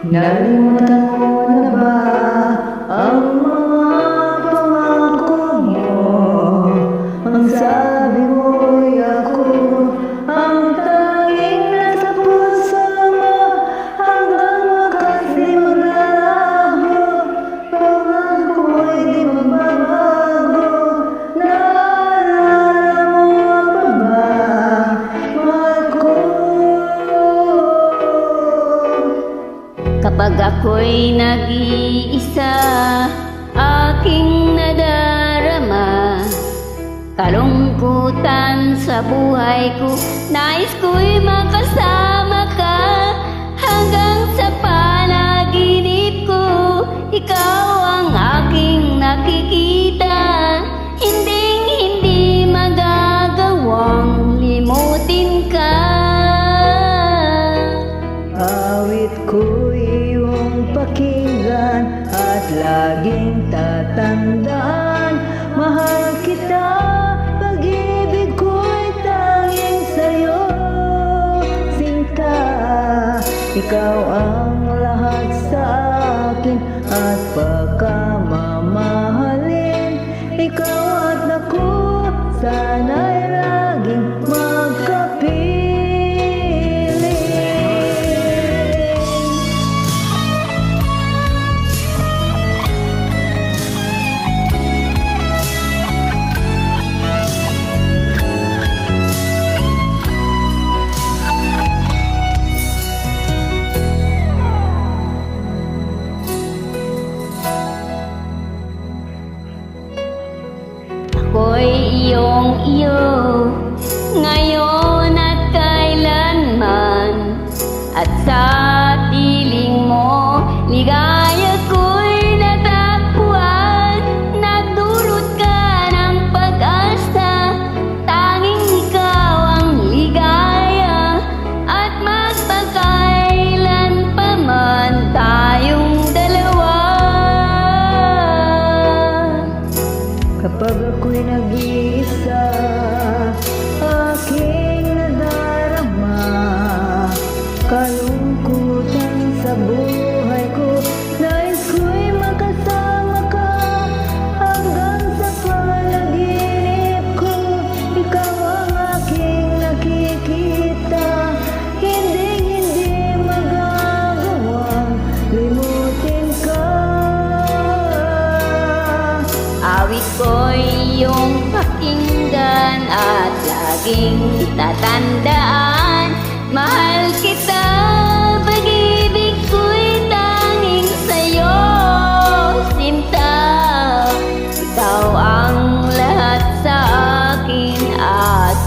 Nalimutan mo na ba ang mga pangako mo? Ang sabi mo'y ako ang tanging nasa puso mo, hanggang wakas di maglalaho. Pangako mo'y di magbabago. Naalala mo pa ba, mahal ko? Kapag ako'y nag-iisa, aking nadarama kalungkutan sa buhay ko. Nais ko'y makasama ka hanggang sa panaginip ko. Ikaw ang aking nakikita, hindi magagawang limutin ka. Awit ko iyong pakinggan at laging tatandaan, mahal kita, pag-ibig ko'y tanging sa'yo, sinta. Ikaw ang lahat sa akin at pagkamamahalin. Ikaw at ako, sana'y laging magkapiling. Ako'y iyong-iyo, ngayon at kailanman, at sa piling mo, ligaya ko'y natagpuan. Nagdulot ka ng pag-asa, tanging ikaw ang ligaya, at magpakailan pa man tayong dalawa. Kapag ako'y nag-iisa, aking nadarama kalungkutan sa buhay ko. Nais ko'y makasama ka hanggang sa panaginip ko. Ikaw ang aking nakikita, hindi magagawang limutin ka. Awit ko'y iyong pakinggan at laging tatandaan, mahal kita, pag-ibig ko'y tanging sa'yo, sinta. Ikaw ang lahat sa akin at